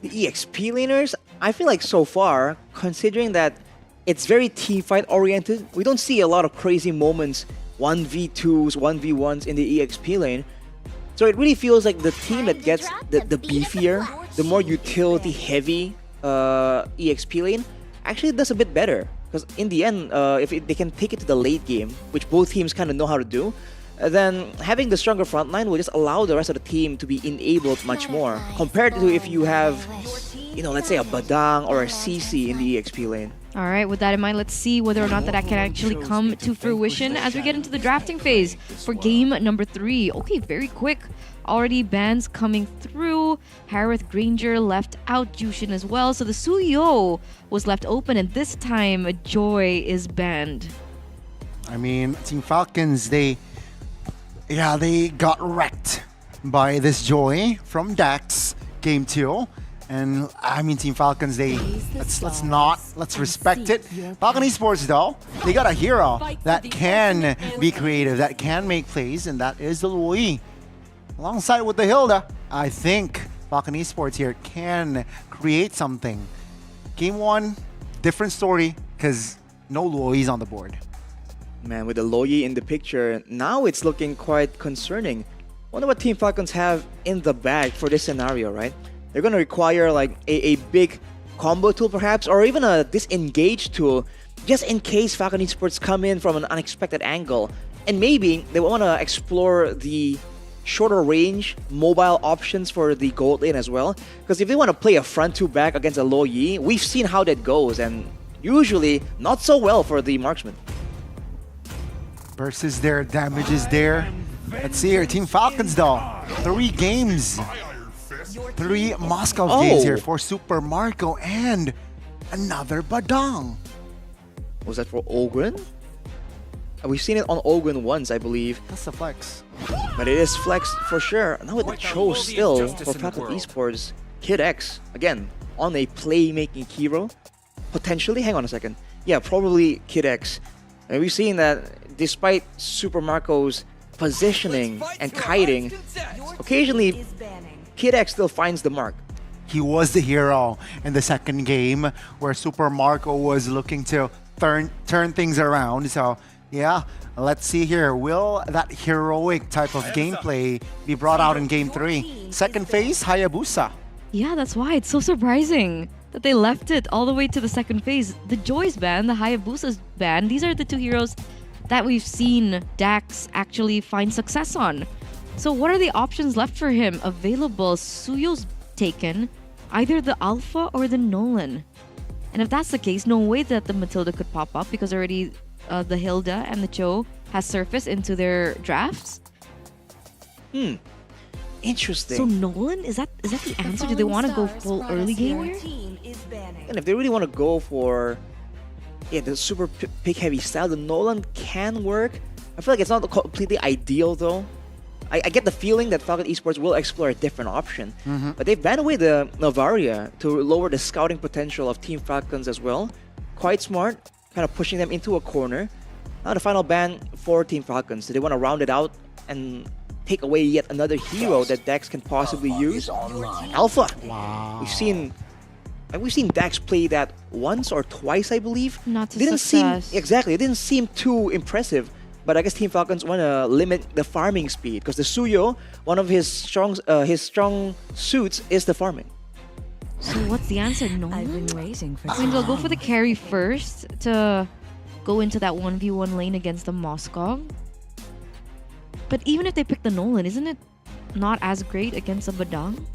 The EXP laners, I feel like so far, considering that it's very team fight oriented, we don't see a lot of crazy moments, 1v2s, 1v1s in the EXP lane. So it really feels like the team that gets the beefier, the more utility heavy EXP lane actually does a bit better. Because in the end, if they can take it to the late game, which both teams kind of know how to do, then having the stronger front line will just allow the rest of the team to be enabled much more. Compared to if you have, let's say a Badang or a CC in the EXP lane. All right, with that in mind, let's see whether or not that can actually come to fruition as we get into the drafting phase for game number 3. Okay, very quick. Already bans coming through. Harith Granger left out, Jushin as well. So the Suyo was left open, and this time Joy is banned. I mean, Team Falcons, they got wrecked by this Joy from Dax game 2. And I mean, Team Falcons, let's respect it. Falcon Esports though, they got a hero that can be creative, that can make plays, and that is the Lui. Alongside with the Hilda, I think Falcon Esports here can create something. Game 1, different story, because no Lui's on the board. Man, with the Loyi in the picture, now it's looking quite concerning. Wonder what Team Falcons have in the bag for this scenario, right? They're going to require like a big combo tool perhaps, or even a disengage tool, just in case Falcon Esports come in from an unexpected angle. And maybe they want to explore the shorter range mobile options for the gold lane as well. Because if they want to play a front to back against a low Yi, we've seen how that goes, and usually not so well for the marksman. Versus their damage is there. Let's see here, Team Falcons though. 3 games. 3 Moscow games here for Super Marco and another Badang. Was that for Ogren? We've seen it on Ogren once, I believe. That's the flex. But it is flex for sure. Now with the Cho still for Falcon Esports, Kid X, again, on a playmaking hero. Potentially, hang on a second. Yeah, probably Kid X. And we've seen that despite Super Marco's positioning and kiting, occasionally Kid X still finds the mark. He was the hero in the second game where Super Marco was looking to turn things around. So yeah, let's see here. Will that heroic type of gameplay be brought out in game 3? Second phase, Hayabusa. Yeah, that's why it's so surprising that they left it all the way to the second phase. The Joy's ban, the Hayabusa's ban, these are the 2 heroes that we've seen Dax actually find success on. So what are the options left for him available? Suyo's taken, either the Alpha or the Nolan. And if that's the case, no way that the Matilda could pop up because already the Hilda and the Cho has surfaced into their drafts. Interesting. So Nolan, is that the answer? Do they want to go full early game here? And if they really want to go for the super pick heavy style, the Nolan can work. I feel like it's not completely ideal though. I get the feeling that Falcon Esports will explore a different option. But they've banned away the Navaria to lower the scouting potential of Team Falcons as well. Quite smart, kind of pushing them into a corner. Now the final ban for Team Falcons. Do they want to round it out and take away yet another hero that Dax can possibly use? Alpha. Wow. We've seen Dax play that once or twice, I believe. Not to didn't success. seem exactly. It didn't seem too impressive. But I guess Team Falcons want to limit the farming speed because the Suyo, one of his strong suits is the farming. So what's the answer? No. I've been waiting for I mean, they'll go for the carry first to go into that 1v1 lane against the Moscow. But even if they pick the Nolan, isn't it not as great against a Badang?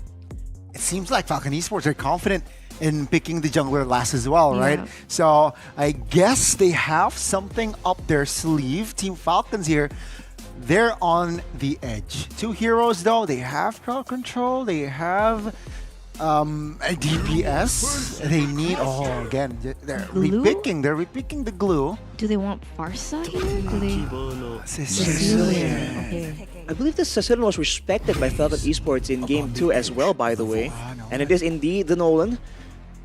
It seems like Falcon Esports are confident in picking the jungler last as well, right? Yeah. So I guess they have something up their sleeve. Team Falcons here, they're on the edge. 2 heroes though, they have crowd control, they have a DPS. They need, again, they're Glue? repicking the glue. Do they want Farsa here? Do they... Sicilian. Okay. I believe the Sicilian was respected by Falcon Esports in Game 2 as well, by the way. And it is indeed the Nolan.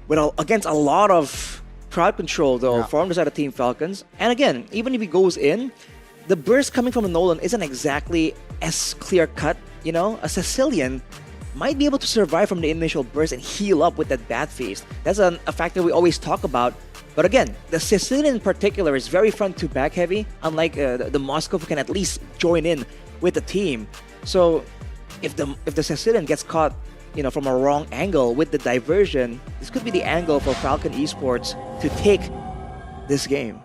But against a lot of crowd control though from the side of Team Falcons. And again, even if he goes in, the burst coming from the Nolan isn't exactly as clear-cut. You know, a Sicilian might be able to survive from the initial burst and heal up with that bat phase. That's a factor we always talk about. But again, the Sicilian in particular is very front to back heavy, unlike the Moscow, who can at least join in with the team. So if the Sicilian gets caught, from a wrong angle with the diversion, this could be the angle for Falcon Esports to take this game.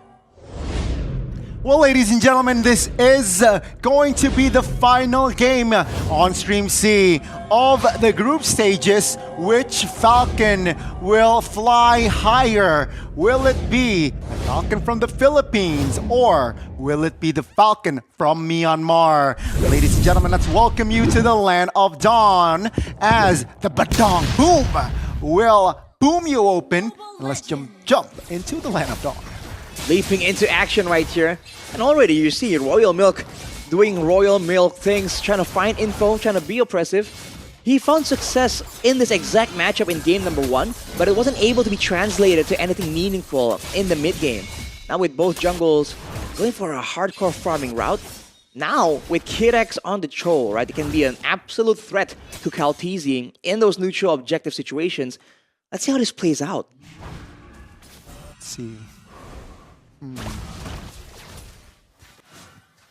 Well, ladies and gentlemen, this is going to be the final game on Stream C of the group stages. Which Falcon will fly higher? Will it be the Falcon from the Philippines, or will it be the Falcon from Myanmar? Ladies and gentlemen, let's welcome you to the land of dawn as the Batong Boom will boom you open. And let's jump into the land of dawn. Leaping into action right here. And already you see Royal Milk doing Royal Milk things, trying to find info, trying to be oppressive. He found success in this exact matchup in game number 1, but it wasn't able to be translated to anything meaningful in the mid game. Now with both jungles going for a hardcore farming route, now with KidX on the Cho, right, it can be an absolute threat to Kaltizi in those neutral objective situations. Let's see how this plays out. Let's see.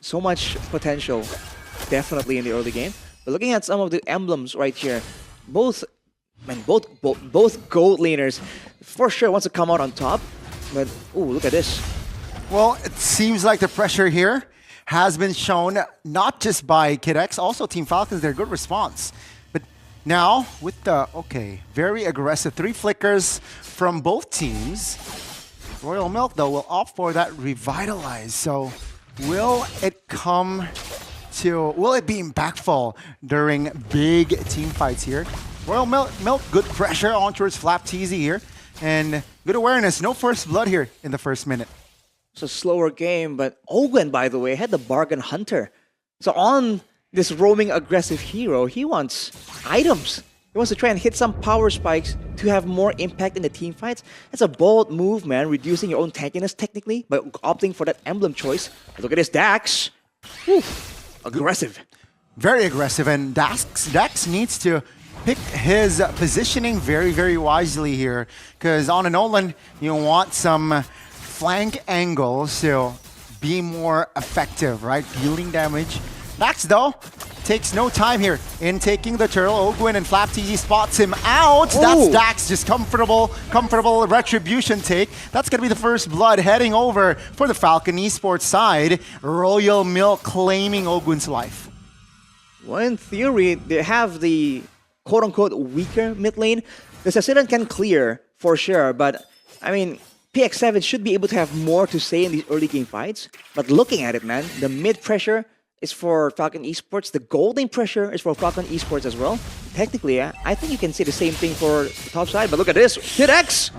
So much potential, definitely in the early game. But looking at some of the emblems right here, both gold laners for sure wants to come out on top. But ooh, look at this. Well, it seems like the pressure here has been shown not just by KidX, also Team Falcons, their good response. But now with the very aggressive 3 flickers from both teams. Royal Milk, though, will opt for that Revitalize. So will it be impactful during big team fights here? Royal Milk, good pressure on towards FLCN here. And good awareness, no first blood here in the first minute. It's a slower game, but Ogwen, by the way, had the Bargain Hunter. So on this roaming aggressive hero, he wants items. He wants to try and hit some power spikes to have more impact in the team fights. That's a bold move, man, reducing your own tankiness technically by opting for that emblem choice. Look at this Dax. Woo. Aggressive. Very aggressive, and Dax needs to pick his positioning very, very wisely here. Because on an Nolan, you want some flank angles to be more effective, right? Dealing damage. Dax, though, takes no time here in taking the turtle. Ogwen and FLCN spots him out. Ooh. That's Dax, just comfortable retribution take. That's going to be the first blood heading over for the Falcon Esports side. Royal Milk claiming Ogwen's life. Well, in theory, they have the quote-unquote weaker mid lane. The Sicilian can clear, for sure, but, I mean, PX7 should be able to have more to say in these early game fights. But looking at it, man, the mid pressure is for Falcon Esports. The golden pressure is for Falcon Esports as well. Technically, I think you can say the same thing for the top side, but look at this. KidX!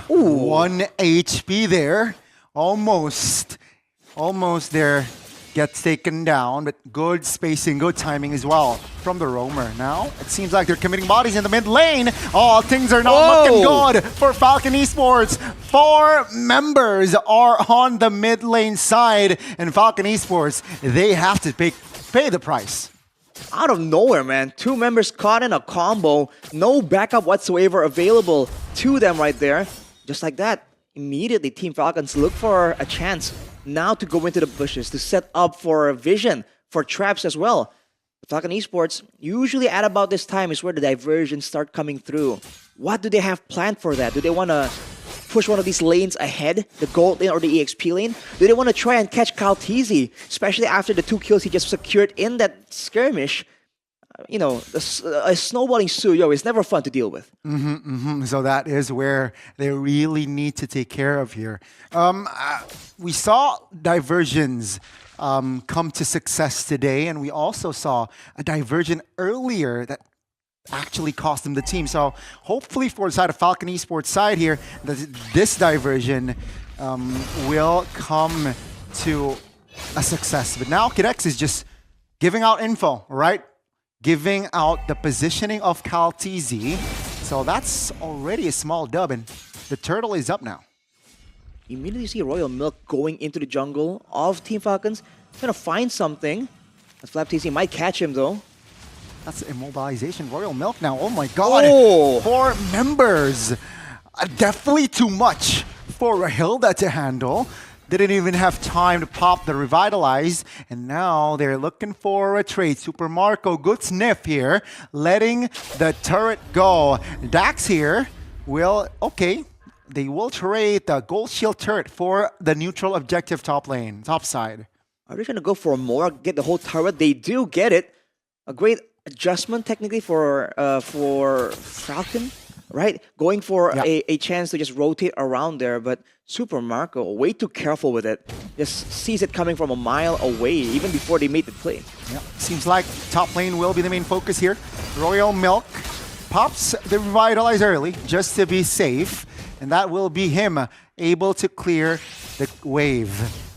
1 HP there. Almost there. Gets taken down, but good spacing, good timing as well from the roamer. Now, it seems like they're committing bodies in the mid lane. Oh, things are not looking good for Falcon Esports. 4 members are on the mid lane side, and Falcon Esports, they have to pay the price. Out of nowhere, man. 2 members caught in a combo. No backup whatsoever available to them right there. Just like that, immediately Team Falcons look for a chance now to go into the bushes, to set up for a vision, for traps as well. Falcon Esports, usually at about this time is where the diversions start coming through. What do they have planned for that? Do they want to push one of these lanes ahead, the gold lane or the EXP lane? Do they want to try and catch Kaltizi, especially after the 2 kills he just secured in that skirmish? A snowballing Suyo is never fun to deal with. So that is where they really need to take care of here. We saw diversions come to success today, and we also saw a diversion earlier that actually cost them the team. So hopefully for the side of Falcon Esports side here, this diversion will come to a success. But now KidX is just giving out info, right? Giving out the positioning of Kaltizi. So that's already a small dub, and the turtle is up now. Immediately see Royal Milk going into the jungle of Team Falcons. Trying to find something. FLCN might catch him though. That's immobilization. Royal Milk now. Oh my god. Oh. 4 members. Definitely too much for Rahilda to handle. Didn't even have time to pop the Revitalize. And now they're looking for a trade. Super Marco, good sniff here. Letting the turret go. Dax here will, okay. They will trade the Gold Shield turret for the neutral objective top lane, top side. Are they trying to go for more, get the whole turret? They do get it. A great adjustment technically for Falcon, right? Going for a chance to just rotate around there, but Super Marco, way too careful with it. Just sees it coming from a mile away, even before they made the play. Yeah. Seems like top lane will be the main focus here. Royal Milk pops the Revitalize early just to be safe, and that will be him able to clear the wave.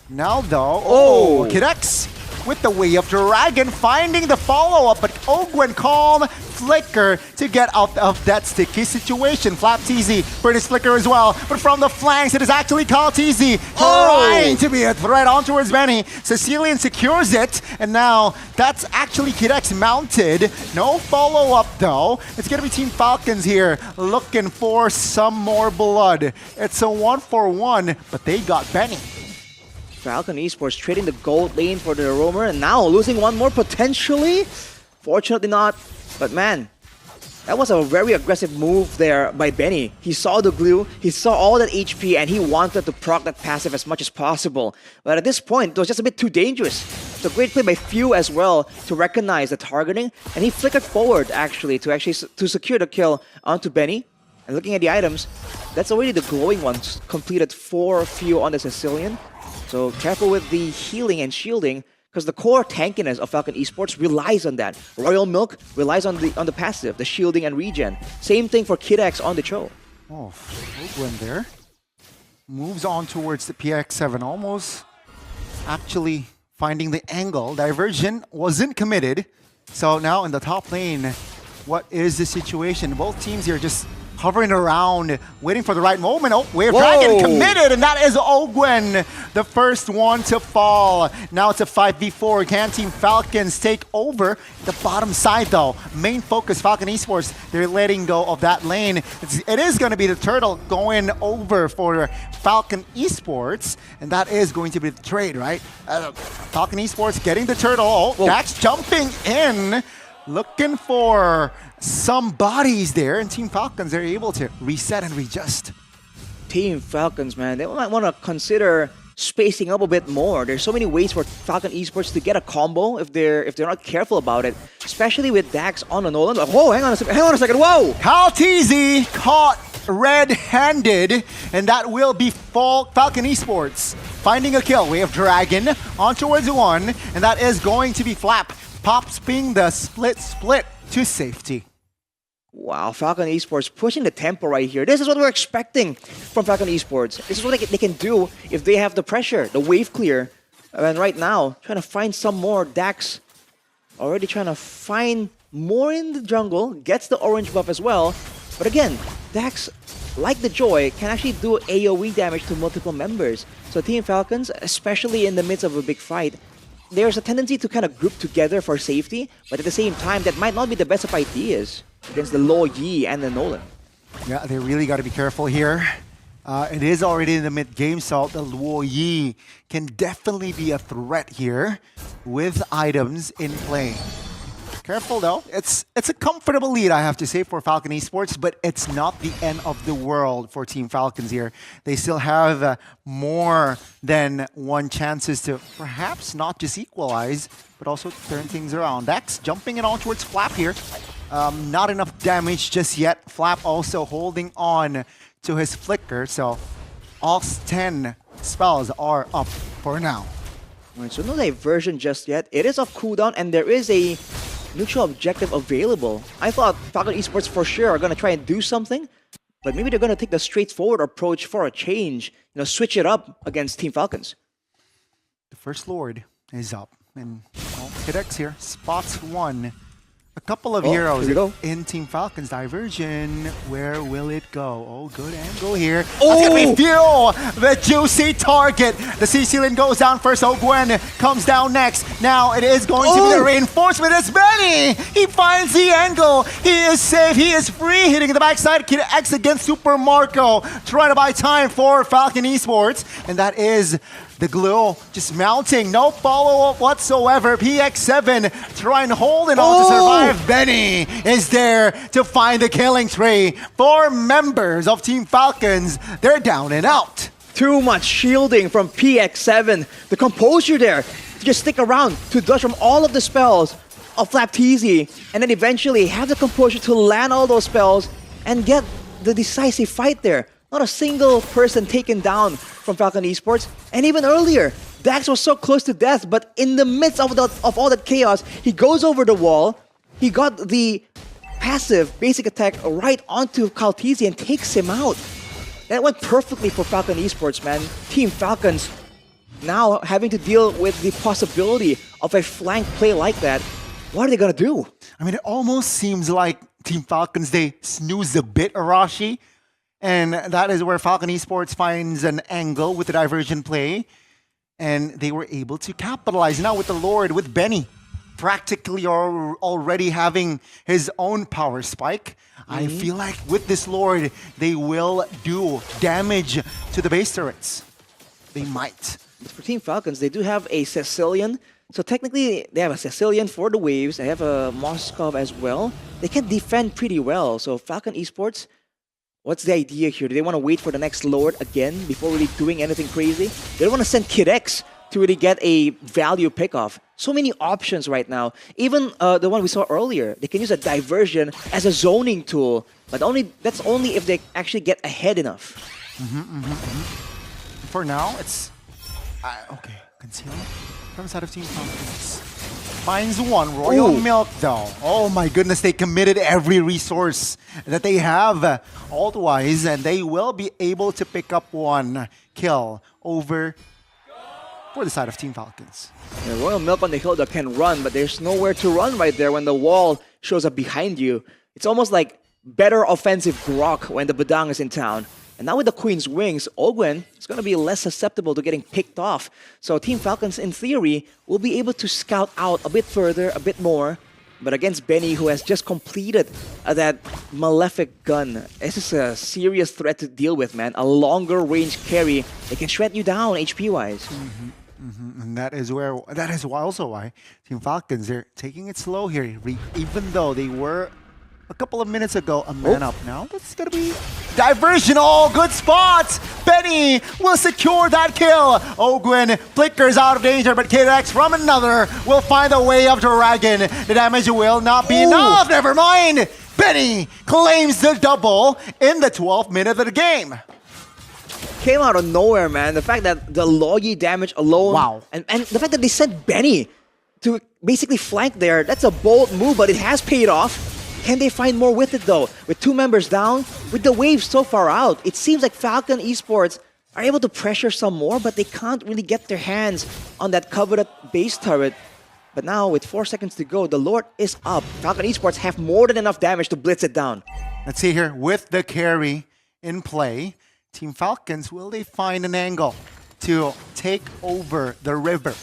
Now though, Kidex with the Way of Dragon finding the follow-up, but Ogwen calm Flicker to get out of that sticky situation. Flap TZ for this Flicker as well, but from the flanks it is actually Kyle TZ trying to be a threat on towards Benny. Sicilian secures it, and now that's actually Kidex mounted. No follow-up though. It's gonna be Team Falcons here looking for some more blood. It's a 1-for-1, but they got Benny. Falcon Esports trading the gold lane for the roamer, and now losing one more potentially. Fortunately not, but man, that was a very aggressive move there by Benny. He saw the glue, he saw all that HP, and he wanted to proc that passive as much as possible. But at this point, it was just a bit too dangerous. It's a great play by Few as well to recognize the targeting, and he flickered forward actually to secure the kill onto Benny. And looking at the items, that's already the glowing ones completed for Few on the Sicilian. So careful with the healing and shielding, because the core tankiness of Falcon Esports relies on that. Royal Milk relies on the passive, the shielding and regen. Same thing for Kidex on the Cho. Oh, Ogwen there. Moves on towards the PX7, almost actually finding the angle. Diversion wasn't committed. So now in the top lane, what is the situation? Both teams here just hovering around, waiting for the right moment. Oh, Way of Dragon committed, and that is Ogwen, the first one to fall. Now it's a 5v4. Can Team Falcons take over the bottom side though? Main focus, Falcon Esports, they're letting go of that lane. It is going to be the turtle going over for Falcon Esports, and that is going to be the trade, right? Falcon Esports getting the turtle. Oh, Dax jumping in, looking for some bodies there, and Team Falcons are able to reset and readjust. Team Falcons, man, they might want to consider spacing up a bit more. There's so many ways for Falcon Esports to get a combo if they're not careful about it, especially with Dax on a Nolan. Like, whoa, hang on a second, whoa! Kyle TZ caught red-handed, and that will be Falcon Esports finding a kill. Way of Dragon on towards one, and that is going to be Flap. Pops being the split to safety. Wow, Falcon Esports pushing the tempo right here. This is what we're expecting from Falcon Esports. This is what they can do if they have the pressure, the wave clear. And right now, trying to find some more. Dax already trying to find more in the jungle, gets the orange buff as well. But again, Dax, like the Joy, can actually do AoE damage to multiple members. So Team Falcons, especially in the midst of a big fight, there's a tendency to kind of group together for safety, but at the same time, that might not be the best of ideas against the Lo Yi and the Nolan. Yeah, they really got to be careful here. It is already in the mid-game, so the Luo Yi can definitely be a threat here with items in play. Careful though, it's a comfortable lead, I have to say, for Falcon Esports, but it's not the end of the world for Team Falcons here. They still have more than one chances to perhaps not just equalize, but also turn things around. Dax jumping it on towards Flap here. Not enough damage just yet. Flap also holding on to his Flicker, so all 10 spells are up for now. Alright, so no diversion just yet. It is off cooldown, and there is a neutral objective available. I thought Falcon Esports for sure are going to try and do something, but maybe they're going to take the straightforward approach for a change, switch it up against Team Falcons. The First Lord is up, and Kidex here spots one A couple of Oh, heroes here we go. in Team Falcons diversion. Where will it go? Oh, good angle here. Oh! That's gonna be Fuel, the juicy target. The CC lane goes down first. Ogwen comes down next. Now it is going to be the Oh! reinforcement. It's Benny. He finds the angle. He is safe. He is free. Hitting the backside. Kid X against Super Marco. Trying to buy time for Falcon Esports. And that is the glue just mounting. No follow-up whatsoever. PX7 trying to hold it all to survive. Benny is there to find the killing tree. 4 members of Team Falcons, they're down and out. Too much shielding from PX7. The composure there to just stick around, to dodge from all of the spells of Flapteezy, and then eventually have the composure to land all those spells and get the decisive fight there. Not a single person taken down from Falcon Esports. And even earlier, Dax was so close to death, but in the midst of all that chaos, he goes over the wall. He got the passive basic attack right onto Kaltizi and takes him out. That went perfectly for Falcon Esports, man. Team Falcons now having to deal with the possibility of a flank play like that. What are they gonna do? I mean, it almost seems like Team Falcons, they snooze a bit, Arashi. And that is where Falcon Esports finds an angle with the diversion play. And they were able to capitalize. Now with the Lord, with Benny, practically already having his own power spike. I feel like with this Lord, they will do damage to the base turrets. They might. For Team Falcons, they do have a Sicilian. So technically, they have a Sicilian for the waves. They have a Moskov as well. They can defend pretty well. So Falcon Esports, what's the idea here? Do they want to wait for the next Lord again before really doing anything crazy? They don't want to send Kid X to really get a value pickoff. So many options right now. Even the one we saw earlier, they can use a diversion as a zoning tool, but that's only if they actually get ahead enough. For now, it's... okay, conceal from side of Team Falcons. Finds one. Royal Ooh. Milk, though. Oh my goodness, they committed every resource that they have alt-wise, and they will be able to pick up one kill over for the side of Team Falcons. The Royal Milk on the hill that can run, but there's nowhere to run right there when the wall shows up behind you. It's almost like better offensive grok when the Badang is in town. And now with the Queen's Wings, Ogwen is going to be less susceptible to getting picked off. So Team Falcons, in theory, will be able to scout out a bit further, a bit more. But against Benny, who has just completed that Malefic gun, this is a serious threat to deal with, man. A longer range carry, they can shred you down HP-wise. And that is also why Team Falcons, they're taking it slow here. Even though they were a couple of minutes ago a man up. Now that's gonna be diversion. Oh, good spots. Benny will secure that kill. Ogwen flickers out of danger, but KX from another will find a way of Dragon. The damage will not be enough. Never mind. Benny claims the double in the 12th minute of the game. Came out of nowhere, man. The fact that the Logi damage alone, Wow. and the fact that they sent Benny to basically flank there, that's a bold move, but it has paid off. Can they find more with it though? With 2 members down, with the waves so far out, it seems like Falcon Esports are able to pressure some more, but they can't really get their hands on that coveted base turret. But now, with 4 seconds to go, the Lord is up. Falcon Esports have more than enough damage to blitz it down. Let's see here, with the carry in play, Team Falcons, will they find an angle to take over the river?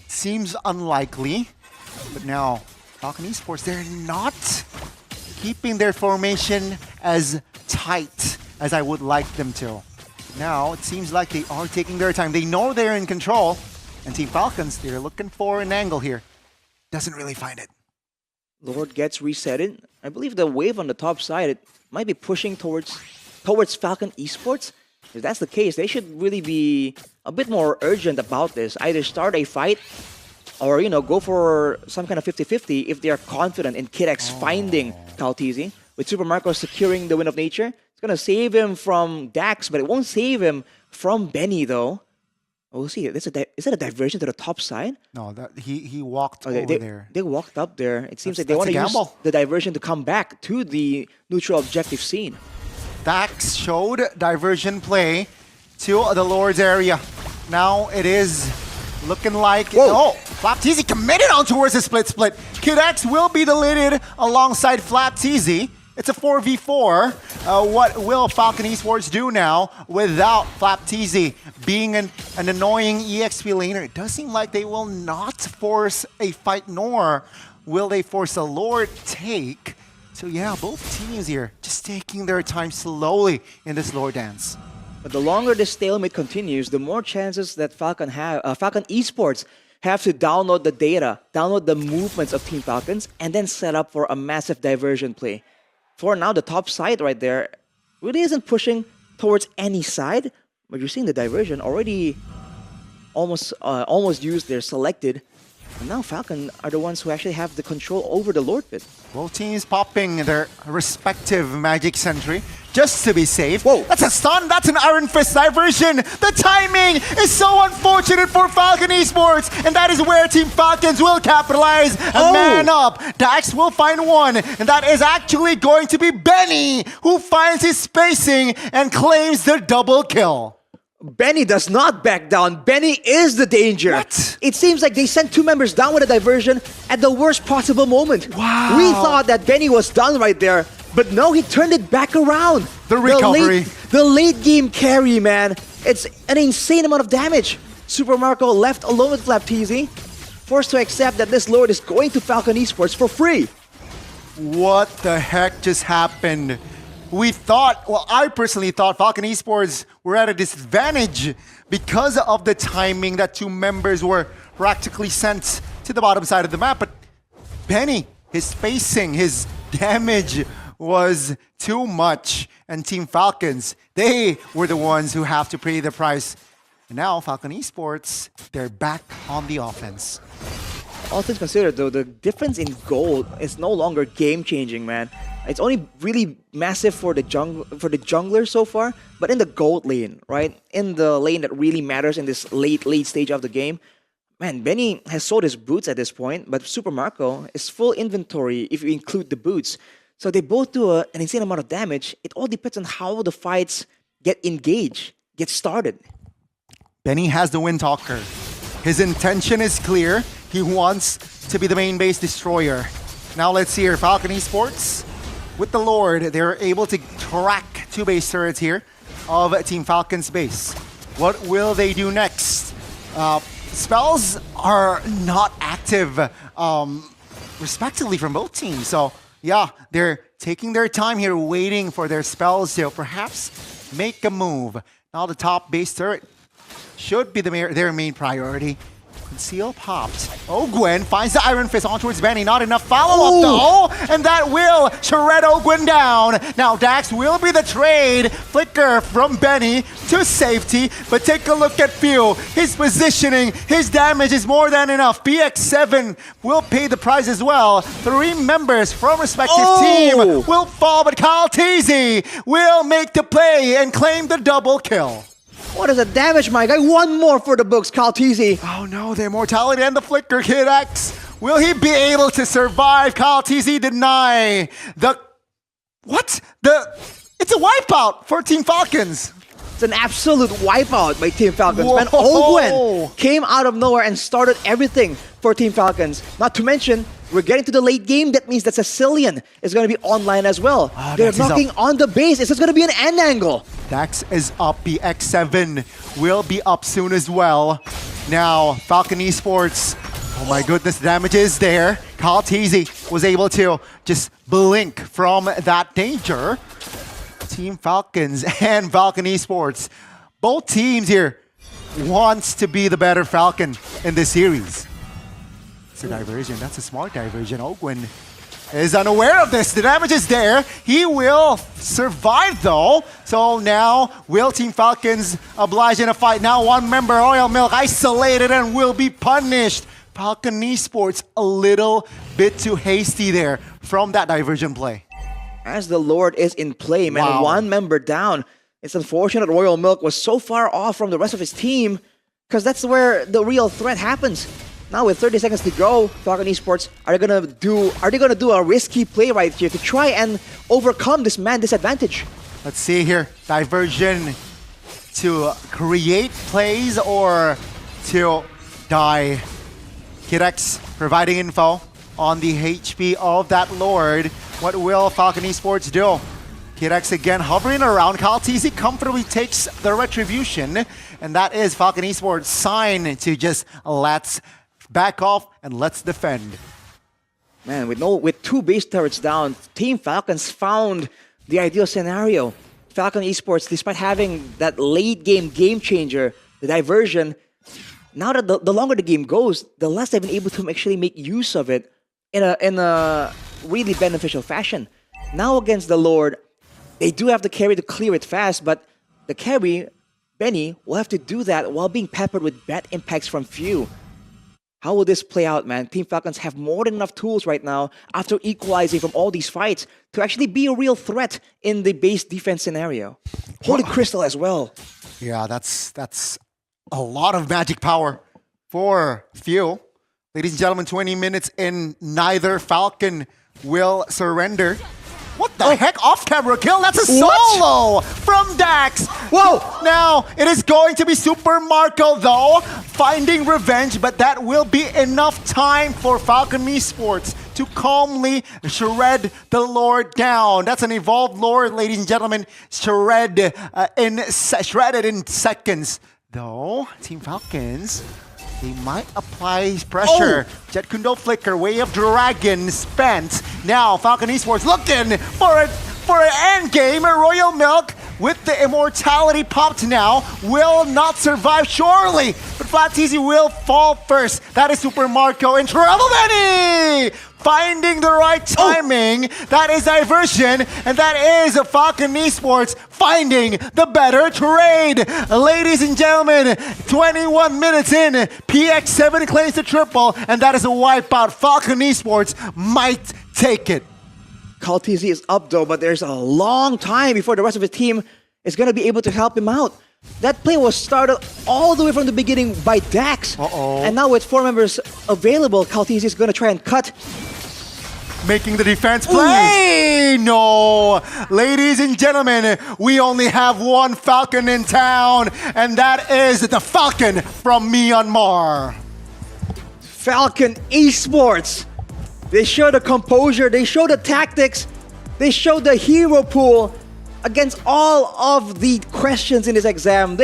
Seems unlikely, but now Falcon Esports, they're not keeping their formation as tight as I would like them to. Now, it seems like they are taking their time. They know they're in control, and Team Falcons, they're looking for an angle here. Doesn't really find it. Lord gets resetted. I believe the wave on the top side, it might be pushing towards Falcon Esports. If that's the case, they should really be a bit more urgent about this. Either start a fight or, you know, go for some kind of 50-50 if they are confident in Kid X finding Kaltizi. With Super Marco securing the Wind of Nature, it's going to save him from Dax, but it won't save him from Benny, though. We'll see. Is that a diversion to the top side? No, he walked over there. They walked up there. It seems like they want to use the diversion to come back to the neutral objective scene. Dax showed diversion play to the Lord's area. Now it is looking like... Whoa. Oh! FlapTZ committed on towards the split. Kid X will be deleted alongside FlapTZ. It's a 4v4. What will Falcon Esports do now without FlapTZ being an annoying EXP laner? It does seem like they will not force a fight, nor will they force a Lord take. So yeah, both teams here just taking their time slowly in this Lord dance. But the longer this stalemate continues, the more chances that Falcon Esports have to download the data, download the movements of Team Falcons, and then set up for a massive diversion play. For now, the top side right there really isn't pushing towards any side, but you're seeing the diversion already almost used. They're selected. And now Falcon are the ones who actually have the control over the Lord pit. Both teams popping their respective Magic Sentry just to be safe. Whoa. That's a stun. That's an Iron Fist diversion. The timing is so unfortunate for Falcon Esports, and that is where Team Falcons will capitalize. A man up. Dax will find one, and that is actually going to be Benny, who finds his spacing and claims the double kill. Benny does not back down. Benny is the danger. What? It seems like they sent two members down with a diversion at the worst possible moment. Wow. We thought that Benny was done right there, but no, he turned it back around. The recovery. The late game carry, man. It's an insane amount of damage. Super Marco left alone with FlapTZ, forced to accept that this Lord is going to Falcon Esports for free. What the heck just happened? We thought, well, I personally thought Falcon Esports were at a disadvantage because of the timing that two members were practically sent to the bottom side of the map. But Benny, his spacing, his damage was too much. And Team Falcons, they were the ones who have to pay the price. And now Falcon Esports, they're back on the offense. All things considered, though, the difference in gold is no longer game-changing, man. It's only really massive for the jungler so far, but in the gold lane, right? In the lane that really matters in this late stage of the game, man, Benny has sold his boots at this point, but Super Marco is full inventory if you include the boots. So they both do an insane amount of damage. It all depends on how the fights get engaged, get started. Benny has the Wind Talker. His intention is clear. He wants to be the main base destroyer. Now let's see here, Falcon Esports. With the Lord, they're able to track two base turrets here of Team Falcon's base. What will they do next? Spells are not active, respectively, from both teams. So, yeah, they're taking their time here, waiting for their spells to perhaps make a move. Now the top base turret should be their main priority. Conceal popped. Ogwen finds the Iron Fist on towards Benny. Not enough follow-up though. And that will shred Ogwen down. Now Dax will be the trade. Flicker from Benny to safety. But take a look at Few. His positioning, his damage is more than enough. BX7 will pay the price as well. 3 members from respective team will fall. But FLCN will make the play and claim the double kill. What is the damage, my guy? One more for the books, FLCN. Oh no, the immortality and the flicker, Kid X. Will he be able to survive? FLCN deny the... What? It's a wipeout for Team Falcons. It's an absolute wipeout by Team Falcons. Whoa. Man, Ogwen came out of nowhere and started everything for Team Falcons. Not to mention, we're getting to the late game. That means that Sicilian is going to be online as well. They're knocking on the base. It's just going to be an end angle. Dax is up. BX7 will be up soon as well. Now, Falcon Esports. Oh my goodness, damage is there. FlapTZ was able to just blink from that danger. Team Falcons and Falcon Esports. Both teams here wants to be the better Falcon in this series. It's a diversion. That's a smart diversion. Ogwen is unaware of this. The damage is there. He will survive though. So now will Team Falcons oblige in a fight? Now one member, Royal Milk, isolated and will be punished. Falcon Esports a little bit too hasty there from that diversion play. As the Lord is in play, man, one member down. It's unfortunate Royal Milk was so far off from the rest of his team because that's where the real threat happens. Now with 30 seconds to go, Falcon Esports are they gonna do a risky play right here to try and overcome this man disadvantage? Let's see here. Diversion to create plays or to die. Kirex providing info on the HP of that Lord. What will Falcon Esports do? Kirex again hovering around. KalTZ comfortably takes the retribution. And that is Falcon Esports' sign to just let's back off and let's defend. Man, with 2 base turrets down, Team Falcons found the ideal scenario. Falcon Esports, despite having that late game changer, the diversion, now that the longer the game goes, the less they've been able to actually make use of it in a really beneficial fashion. Now against the Lord, they do have the carry to clear it fast, but the carry, Benny, will have to do that while being peppered with bad impacts from few. How will this play out, man? Team Falcons have more than enough tools right now after equalizing from all these fights to actually be a real threat in the base defense scenario. Holy Crystal as well. Yeah, that's a lot of magic power for few. Ladies and gentlemen, 20 minutes in, neither Falcon will surrender. What the heck? Off-camera kill? That's a solo from Dax. Whoa! Now, it is going to be Super Marco, though, finding revenge, but that will be enough time for Falcon Esports to calmly shred the Lord down. That's an evolved Lord, ladies and gentlemen, shredded in seconds. Though, Team Falcons, they might apply pressure. Jet Kundo Flicker, Way of Dragon spent. Now Falcon Esports looking for an end game. Royal Milk with the immortality popped now will not survive surely. But FLCN will fall first. That is Super Marco in trouble. Benny finding the right timing. That is diversion, and that is Falcon Esports finding the better trade. Ladies and gentlemen, 21 minutes in, PX7 claims the triple, and that is a wipeout. Falcon Esports might take it. KalTZ is up though, but there's a long time before the rest of his team is going to be able to help him out. That play was started all the way from the beginning by Dax. And now with 4 members available, KalTZ is going to try and cut. Making the defense play. No. Ladies and gentlemen, we only have one Falcon in town, and that is the Falcon from Myanmar. Falcon Esports. They show the composure, they show the tactics, they show the hero pool against all of the questions in this exam.